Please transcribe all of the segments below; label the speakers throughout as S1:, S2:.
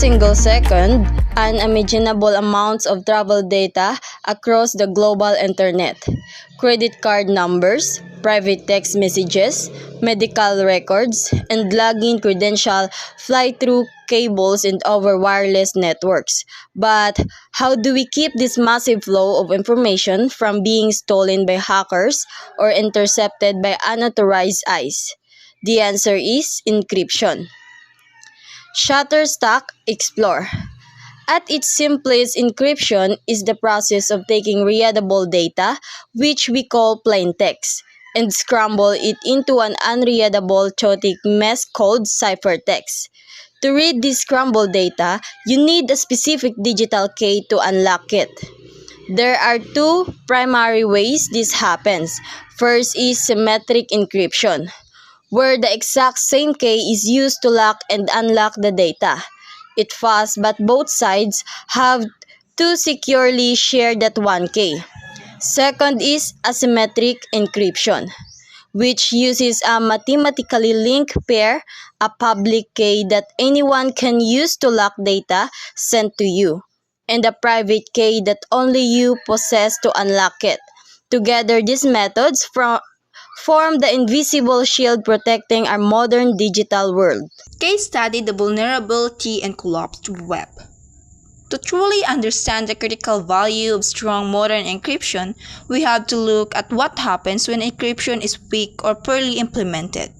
S1: single second, unimaginable amounts of travel data across the global internet. Credit card numbers, private text messages, medical records, and login credential fly through cables and over wireless networks. But how do we keep this massive flow of information from being stolen by hackers or intercepted by unauthorized eyes? The answer is encryption. Shutterstock Explore. At its simplest, encryption is the process of taking readable data, which we call plain text, and scramble it into an unreadable chaotic mess called ciphertext. To read this scrambled data, you need a specific digital key to unlock it. There are two primary ways this happens. First is symmetric encryption, where the exact same key is used to lock and unlock the data. It's fast, but both sides have to securely share that one key. Second is asymmetric encryption, which uses a mathematically linked pair, a public key that anyone can use to lock data sent to you, and a private key that only you possess to unlock it. Together, these methods form the invisible shield protecting our modern digital world.
S2: Case study the vulnerability and collapsed web. To truly understand the critical value of strong modern encryption, we have to look at what happens when encryption is weak or poorly implemented.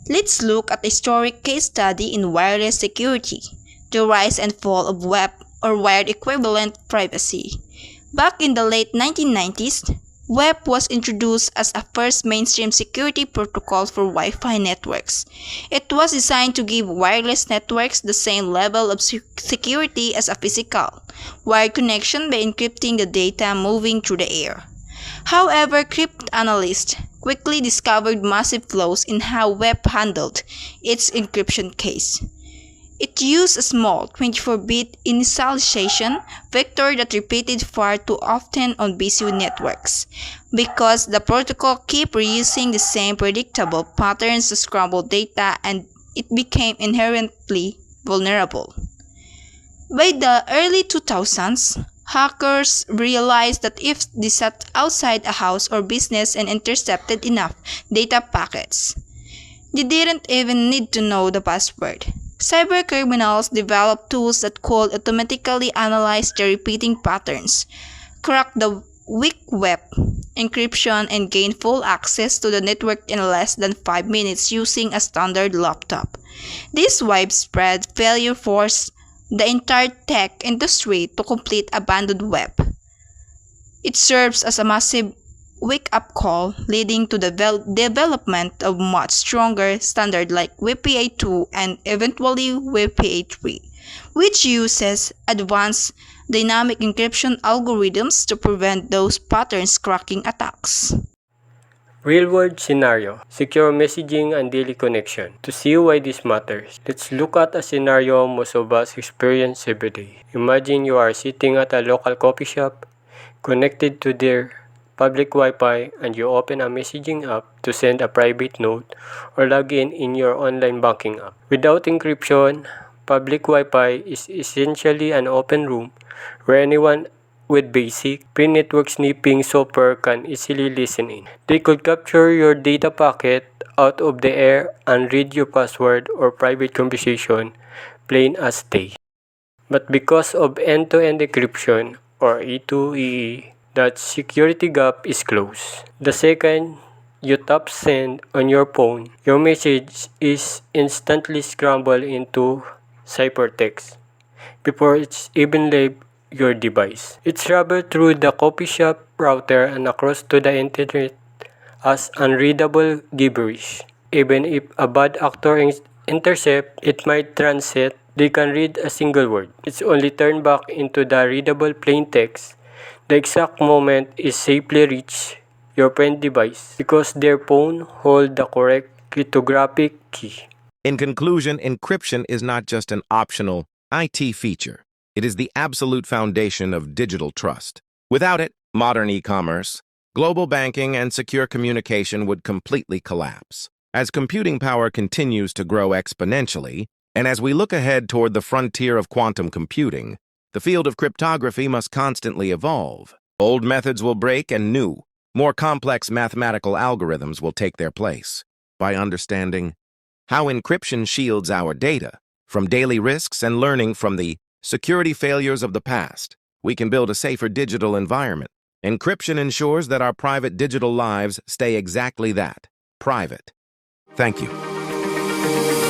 S2: Let's look at a historic case study in wireless security, the rise and fall of web or wired equivalent privacy. Back in the late 1990s, WEP was introduced as a first mainstream security protocol for Wi-Fi networks. It was designed to give wireless networks the same level of security as a physical, wired connection by encrypting the data moving through the air. However, cryptanalysts quickly discovered massive flaws in how WEP handled its encryption case. It used a small 24-bit initialization vector that repeated far too often on busy networks. Because the protocol kept reusing the same predictable patterns to scramble data, and it became inherently vulnerable. By the early 2000s, hackers realized that if they sat outside a house or business and intercepted enough data packets, they didn't even need to know the password. Cybercriminals developed tools that could automatically analyze the repeating patterns, crack the weak web encryption, and gain full access to the network in less than 5 minutes using a standard laptop. This widespread failure forced the entire tech industry to complete abandoned web. It serves as a massive wake-up call, leading to the development of much stronger standards like WPA2 and eventually WPA3, which uses advanced dynamic encryption algorithms to prevent those patterns cracking attacks.
S3: Real-world scenario, secure messaging and daily connection. To see why this matters, let's look at a scenario most of us experience every day. Imagine you are sitting at a local coffee shop, connected to their public Wi-Fi, and you open a messaging app to send a private note or log in your online banking app. Without encryption, public Wi-Fi is essentially an open room where anyone with basic pre-network sniffing software can easily listen in. They could capture your data packet out of the air and read your password or private conversation plain as day. But because of end-to-end encryption or E2EE, that security gap is closed. The second you tap send on your phone, your message is instantly scrambled into ciphertext before it's even left your device. It's traveled through the coffee shop router and across to the internet as unreadable gibberish. Even if a bad actor intercept, it might transit, they can read a single word. It's only turned back into the readable plain text the exact moment is safely reach your friend's device because their phone holds the correct cryptographic key.
S4: In conclusion, encryption is not just an optional IT feature. It is the absolute foundation of digital trust. Without it, modern e-commerce, global banking, and secure communication would completely collapse. As computing power continues to grow exponentially, And as we look ahead toward the frontier of quantum computing, the field of cryptography must constantly evolve. Old methods will break and new, more complex mathematical algorithms will take their place. By understanding how encryption shields our data from daily risks and learning from the security failures of the past, we can build a safer digital environment. Encryption ensures that our private digital lives stay exactly that, private. Thank you.